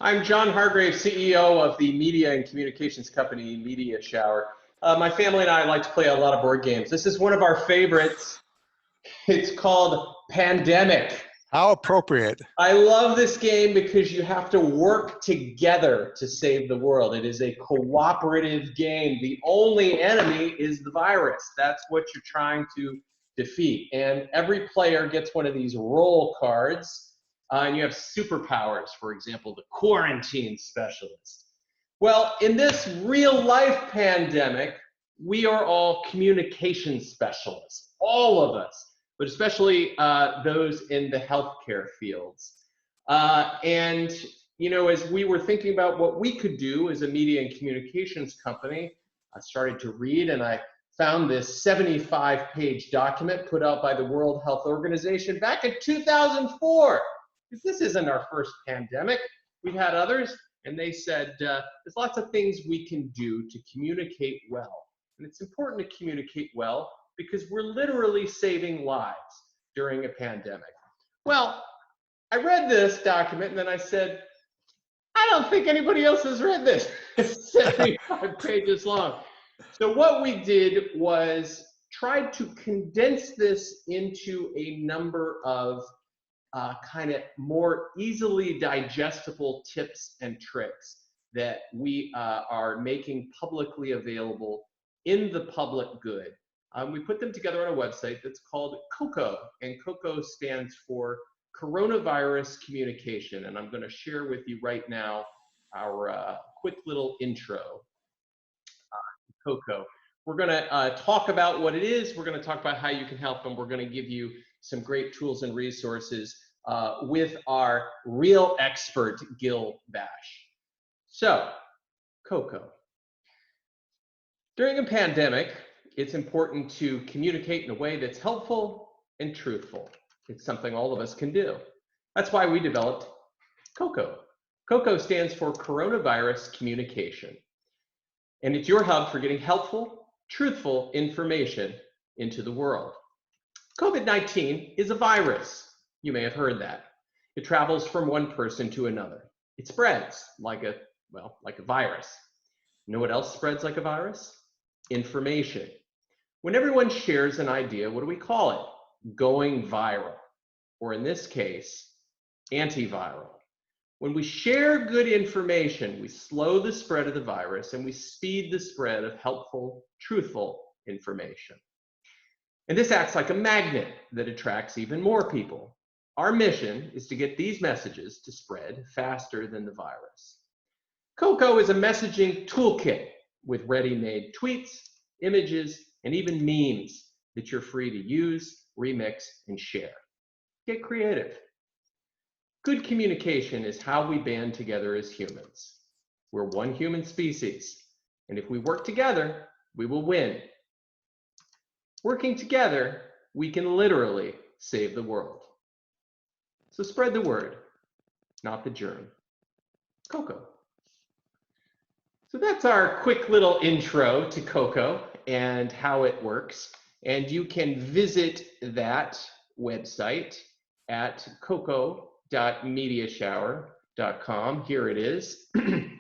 I'm John Hargrave, CEO of the media and communications company, Media Shower. My family and I like to play a lot of board games. This is one of our favorites. It's called Pandemic. How appropriate. I love this game because you have to work together to save the world. It is a cooperative game. The only enemy is the virus. That's what you're trying to defeat. And every player gets one of these roll cards. And you have superpowers, for example, the quarantine specialist. Well, in this real life pandemic, we are all communication specialists, all of us, but especially those in the healthcare fields. And, you know, as we were thinking about what we could do as a media and communications company, I started to read and I found this 75-page document put out by the World Health Organization back in 2004. Because this isn't our first pandemic. We've had others, and they said there's lots of things we can do to communicate well. And it's important to communicate well because we're literally saving lives during a pandemic. Well, I read this document, and then I said, I don't think anybody else has read this. It's 75 pages long. So what we did was tried to condense this into a number of kind of more easily digestible tips and tricks that we are making publicly available in the public good. We put them together on a website that's called CoCo, and CoCo stands for Coronavirus Communication. And I'm going to share with you right now our quick little intro to CoCo. We're going to talk about what it is. We're going to talk about how you can help, and we're going to give you some great tools and resources with our real expert, Gil Bosch. So, CoCo. During a pandemic, it's important to communicate in a way that's helpful and truthful. It's something all of us can do. That's why we developed CoCo. CoCo stands for Coronavirus Communication. And it's your hub for getting helpful, truthful information into the world. COVID-19 is a virus. You may have heard that. It travels from one person to another. It spreads like a virus. You know what else spreads like a virus? Information. When everyone shares an idea, what do we call it? Going viral. Or in this case, antiviral. When we share good information, we slow the spread of the virus and we speed the spread of helpful, truthful information. And this acts like a magnet that attracts even more people. Our mission is to get these messages to spread faster than the virus. CoCo is a messaging toolkit with ready-made tweets, images, and even memes that you're free to use, remix, and share. Get creative. Good communication is how we band together as humans. We're one human species, and if we work together, we will win. Working together, we can literally save the world. So spread the word, not the germ. CoCo. So that's our quick little intro to CoCo and how it works. And you can visit that website at coco.mediashower.com. Here it is. And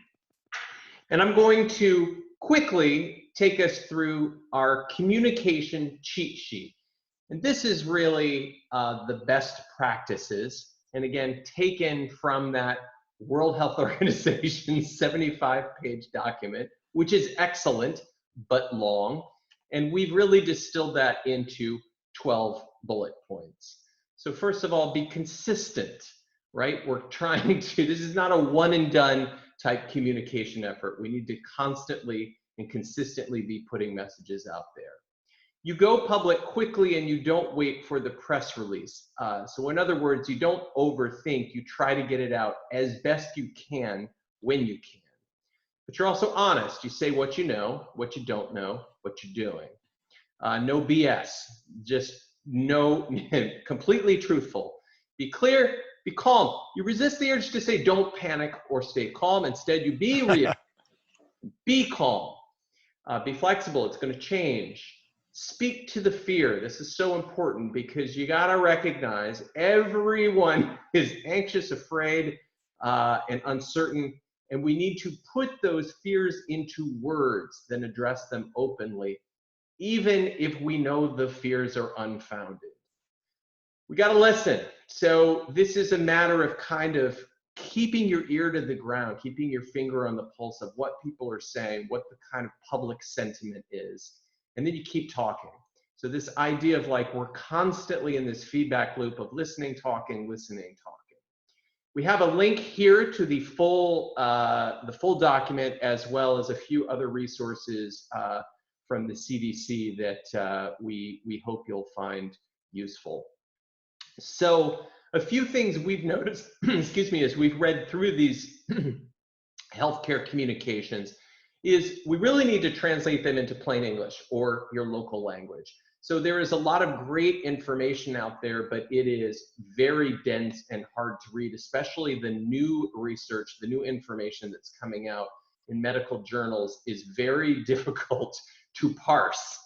I'm going to quickly take us through our communication cheat sheet. And this is really the best practices. And again, taken from that World Health Organization 75-page document, which is excellent, but long. And we've really distilled that into 12 bullet points. So first of all, be consistent, right? We're trying to, this is not a one and done type communication effort. We need to constantly and consistently be putting messages out there. You go public quickly and you don't wait for the press release. So in other words, you don't overthink, you try to get it out as best you can when you can. But you're also honest. You say what you know, what you don't know, what you're doing. No BS, just no, completely truthful. Be clear, be calm. You resist the urge to say don't panic or stay calm. Instead, you be real. Be calm. Be flexible, it's gonna change. Speak to the fear. This is so important because you gotta recognize everyone is anxious, afraid, and uncertain. And we need to put those fears into words, then address them openly, even if we know the fears are unfounded. We got to listen. So this is a matter of kind of keeping your ear to the ground, keeping your finger on the pulse of what people are saying, what the kind of public sentiment is, and then you keep talking. So this idea of like we're constantly in this feedback loop of listening, talking, listening, talking. We have a link here to the full document, as well as a few other resources from the CDC that we hope you'll find useful. So a few things we've noticed, excuse me, as we've read through these healthcare communications is we really need to translate them into plain English or your local language. So there is a lot of great information out there, but it is very dense and hard to read, especially the new research, the new information that's coming out in medical journals is very difficult to parse.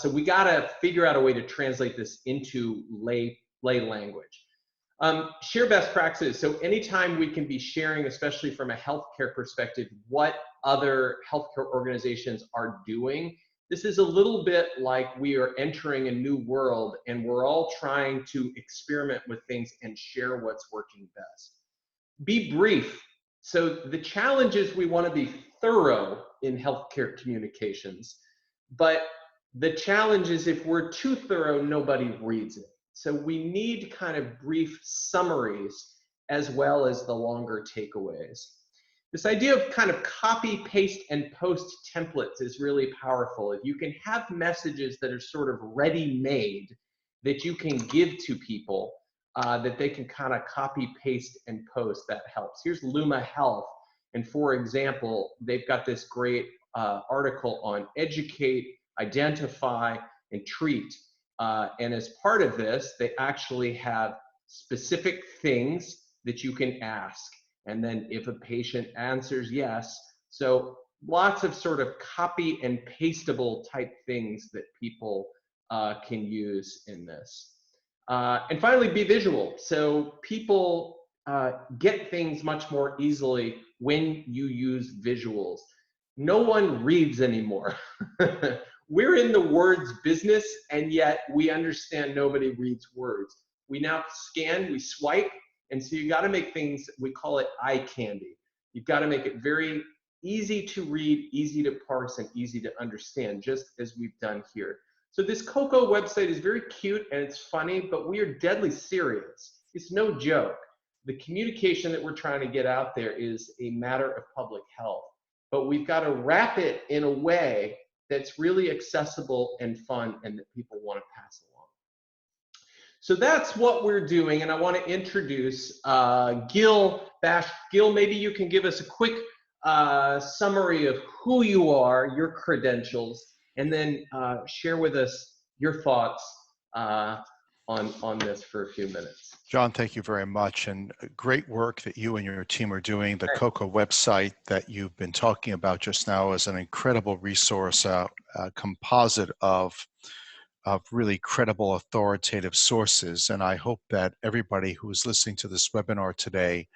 So we gotta figure out a way to translate this into lay language. Share best practices. So anytime we can be sharing, especially from a healthcare perspective, what other healthcare organizations are doing, this is a little bit like we are entering a new world and we're all trying to experiment with things and share what's working best. Be brief. So the challenge is we want to be thorough in healthcare communications, but the challenge is if we're too thorough, nobody reads it. So we need kind of brief summaries as well as the longer takeaways. This idea of kind of copy, paste, and post templates is really powerful. If you can have messages that are sort of ready-made that you can give to people, that they can kind of copy, paste, and post, that helps. Here's Luma Health. And for example, they've got this great article on educate, identify, and treat. And as part of this, they actually have specific things that you can ask. And then if a patient answers yes, so lots of sort of copy and pastable type things that people can use in this. And finally, be visual. So people get things much more easily when you use visuals. No one reads anymore. We're in the words business, and yet we understand nobody reads words. We now scan, we swipe, and so you got to make things, we call it eye candy. You've got to make it very easy to read, easy to parse, and easy to understand, just as we've done here. So this CoCo website is very cute and it's funny, but we are deadly serious. It's no joke. The communication that we're trying to get out there is a matter of public health, but we've got to wrap it in a way that's really accessible and fun and that people want to pass along. So that's what we're doing, and I want to introduce Gil Bosch. Gil, maybe you can give us a quick summary of who you are, your credentials, and then share with us your thoughts on this for a few minutes. John, thank you very much, and great work that you and your team are doing. The CoCo website that you've been talking about just now is an incredible resource, a composite of really credible, authoritative sources. And I hope that everybody who is listening to this webinar today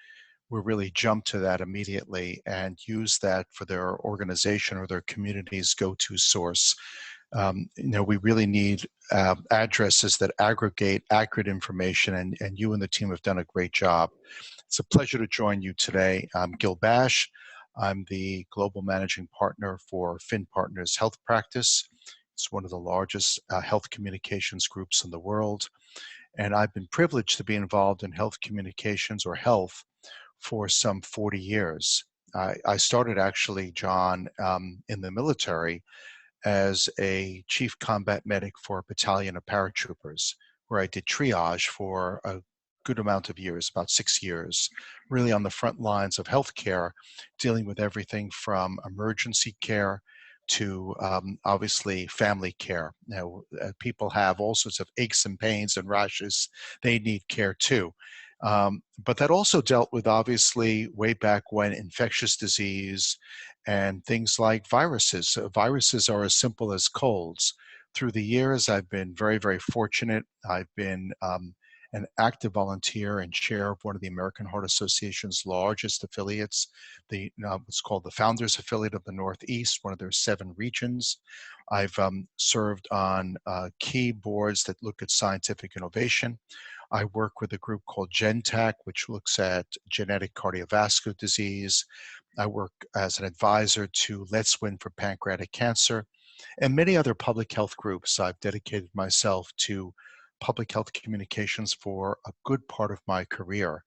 will really jump to that immediately and use that for their organization or their community's go-to source. We really need addresses that aggregate accurate information, and you and the team have done a great job. It's a pleasure to join you today. I'm Gil Bosch. I'm the Global Managing Partner for Fin Partners Health Practice. It's one of the largest health communications groups in the world. And I've been privileged to be involved in health communications or health for some 40 years. I started actually, John, in the military as a chief combat medic for a battalion of paratroopers, where I did triage for a good amount of years, about 6 years, really on the front lines of healthcare, dealing with everything from emergency care to obviously family care. People have all sorts of aches and pains and rashes. They need care too. But that also dealt with, obviously, way back when, infectious disease and things like viruses. Viruses are as simple as colds. Through the years, I've been very, very fortunate. I've been an active volunteer and chair of one of the American Heart Association's largest affiliates, what's called the Founders Affiliate of the Northeast, one of their 7 regions. I've served on key boards that look at scientific innovation. I work with a group called GenTech, which looks at genetic cardiovascular disease. I work as an advisor to Let's Win for Pancreatic Cancer and many other public health groups. I've dedicated myself to public health communications for a good part of my career.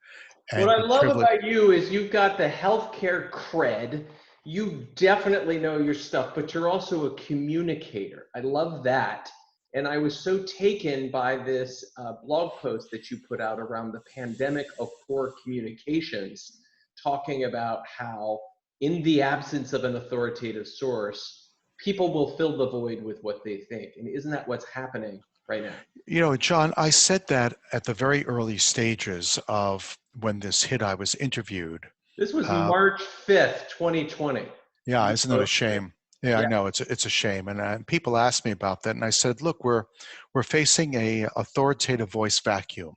What And I been love privileged. about you is you've got the healthcare cred. You definitely know your stuff, but you're also a communicator. I love that. And I was so taken by this blog post that you put out around the pandemic of poor communications, talking about how, in the absence of an authoritative source, people will fill the void with what they think. And isn't that what's happening right now? You know, John, I said that at the very early stages of when this hit, I was interviewed. This was March 5th, 2020. Yeah, You isn't it a posted it. shame? Yeah, I Yeah. know it's a shame, and people ask me about that, and I said, look, we're facing a authoritative voice vacuum.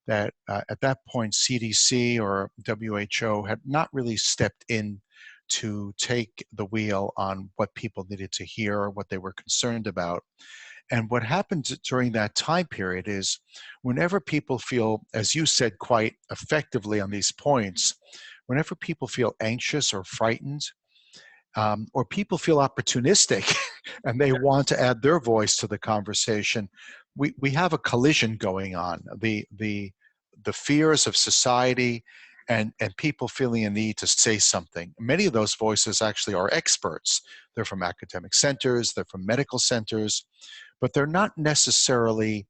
That at that point, CDC or WHO had not really stepped in to take the wheel on what people needed to hear, what they were concerned about. And what happens during that time period is whenever people feel, as you said quite effectively on these points, whenever people feel anxious or frightened, or people feel opportunistic and they want to add their voice to the conversation, we have a collision going on. The fears of society and people feeling a need to say something. Many of those voices actually are experts. They're from academic centers, they're from medical centers, but they're not necessarily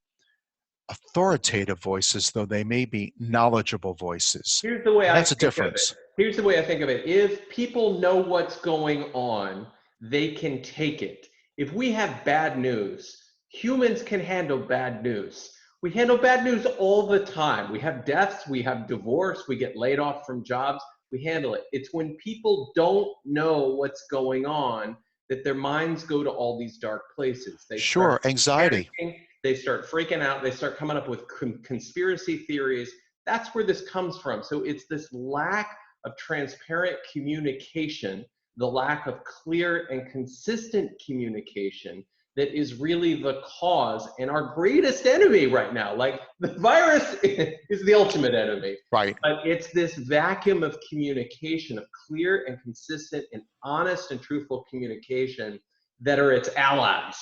authoritative voices, though they may be knowledgeable voices. Here's the way And I that's a think of it. difference. Here's the way I think of it. If people know what's going on, they can take it. If we have bad news, humans can handle bad news. We handle bad news all the time. We have deaths, we have divorce, we get laid off from jobs, we handle it. It's when people don't know what's going on that their minds go to all these dark places. They start Sure, anxiety. panicking, they start freaking out, they start coming up with conspiracy theories. That's where this comes from. So it's this lack of transparent communication, the lack of clear and consistent communication that is really the cause and our greatest enemy right now. Like, the virus is the ultimate enemy. Right. But it's this vacuum of communication, of clear and consistent and honest and truthful communication that are its allies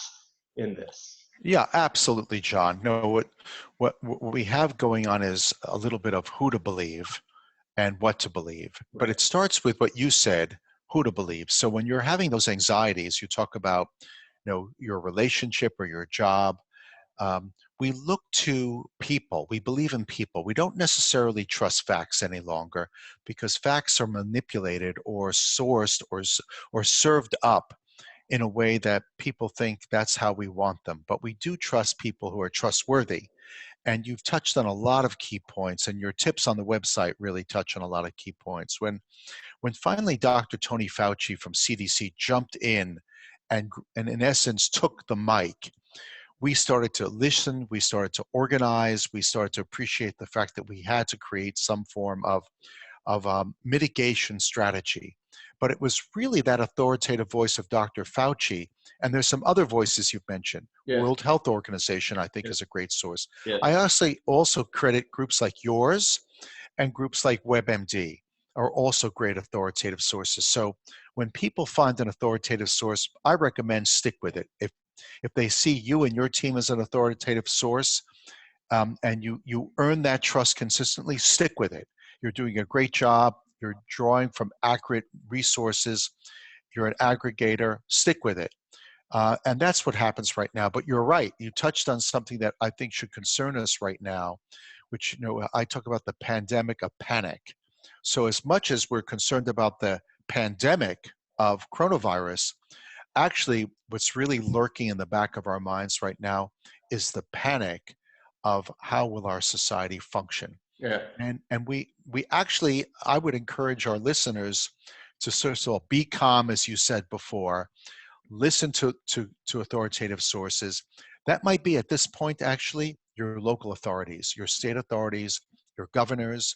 in this. Yeah, absolutely, John. No, what we have going on is a little bit of who to believe and what to believe. But it starts with what you said, who to believe. So when you're having those anxieties, you talk about, your relationship or your job. We look to people. We believe in people. We don't necessarily trust facts any longer because facts are manipulated or sourced or served up in a way that people think that's how we want them. But we do trust people who are trustworthy. And you've touched on a lot of key points, and your tips on the website really touch on a lot of key points. When finally Dr. Tony Fauci from CDC jumped in and in essence took the mic, we started to listen, we started to organize, we started to appreciate the fact that we had to create some form of mitigation strategy. But it was really that authoritative voice of Dr. Fauci. And there's some other voices you've mentioned. Yeah. World Health Organization, I think, Yeah. is a great source. Yeah. I honestly also credit groups like yours and groups like WebMD are also great authoritative sources. So when people find an authoritative source, I recommend stick with it. If they see you and your team as an authoritative source, and you earn that trust consistently, stick with it. You're doing a great job. You're drawing from accurate resources. You're an aggregator. Stick with it. And that's what happens right now. But you're right. You touched on something that I think should concern us right now, which, I talk about the pandemic of panic. So as much as we're concerned about the pandemic of coronavirus, actually what's really lurking in the back of our minds right now is the panic of how will our society function. Yeah. And we actually, I would encourage our listeners to first of all be calm, as you said before, listen to authoritative sources. That might be at this point actually your local authorities, your state authorities, your governors,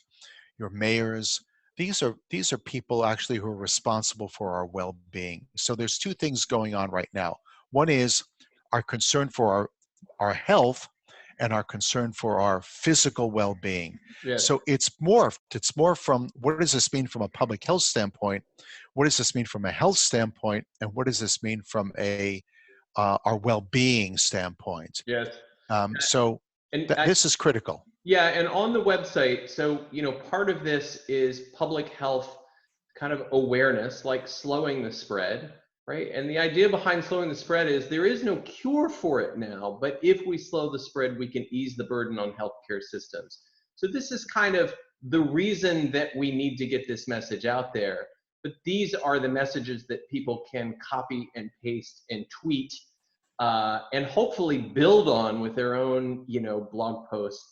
your mayors. These are people actually who are responsible for our well-being. So there's two things going on right now. One is our concern for our health and our concern for our physical well-being. Yes. So it's more from what does this mean from a public health standpoint? What does this mean from a health standpoint? And what does this mean from our well-being standpoint? Yes. So And this is critical. yeah, and on the website, so part of this is public health kind of awareness, like slowing the spread, right? And the idea behind slowing the spread is there is no cure for it now, but if we slow the spread, we can ease the burden on healthcare systems. So this is kind of the reason that we need to get this message out there. But these are the messages that people can copy and paste and tweet, and hopefully build on with their own, blog posts.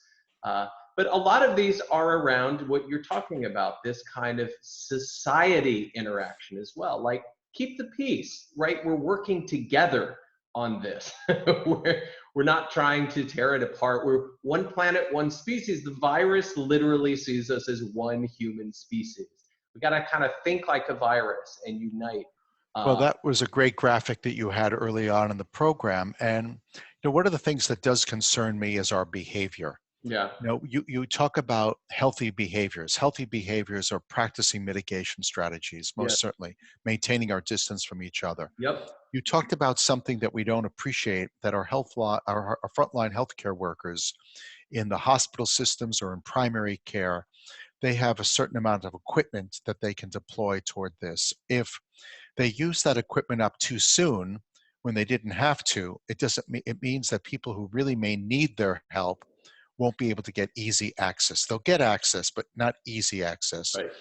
But a lot of these are around what you're talking about, this kind of society interaction as well. Like, keep the peace, right? We're working together on this. we're not trying to tear it apart. We're one planet, one species. The virus literally sees us as one human species. We got to kind of think like a virus and unite. Well, that was a great graphic that you had early on in the program. And one of the things that does concern me is our behavior. Yeah. You talk about healthy behaviors. Healthy behaviors are practicing mitigation strategies, most certainly, maintaining our distance from each other. Yep. You talked about something that we don't appreciate, that our frontline healthcare workers in the hospital systems or in primary care, they have a certain amount of equipment that they can deploy toward this. If they use that equipment up too soon when they didn't have to, it means that people who really may need their help won't be able to get easy access. They'll get access, but not easy access. Right.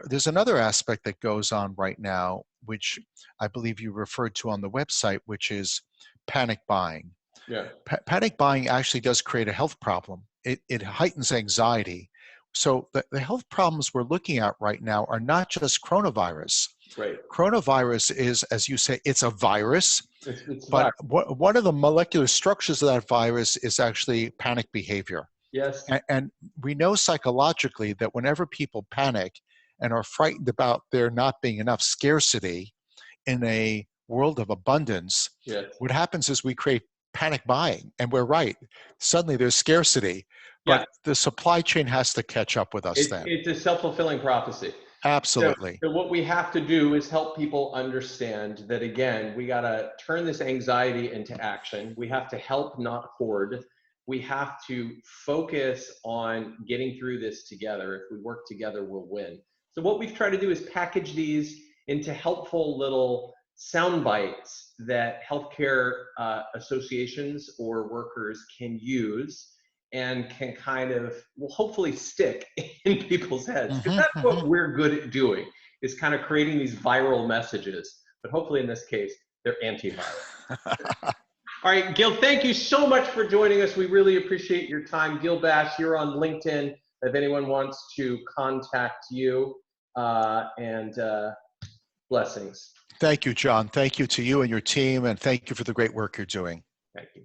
There's another aspect that goes on right now, which I believe you referred to on the website, which is panic buying. Yeah. Panic buying actually does create a health problem. It heightens anxiety. So the health problems we're looking at right now are not just coronavirus. Right. Coronavirus is, as you say, it's a virus, It's but one of the molecular structures of that virus is actually panic behavior. Yes. And we know psychologically that whenever people panic and are frightened about there not being enough scarcity in a world of abundance, Yes. what happens is we create panic buying. And we're right. Suddenly there's scarcity, but the supply chain has to catch up with us then. It's a self-fulfilling prophecy. Absolutely. So what we have to do is help people understand that, again, we got to turn this anxiety into action. We have to help, not hoard. We have to focus on getting through this together. If we work together, we'll win. So what we've tried to do is package these into helpful little sound bites that healthcare associations or workers can use and can kind of, will hopefully stick in people's heads. Because that's what we're good at doing, is kind of creating these viral messages. But hopefully in this case, they're antiviral. All right, Gil, thank you so much for joining us. We really appreciate your time. Gil Bosch, you're on LinkedIn if anyone wants to contact you. And blessings. Thank you, John. Thank you to you and your team, and thank you for the great work you're doing. Thank you.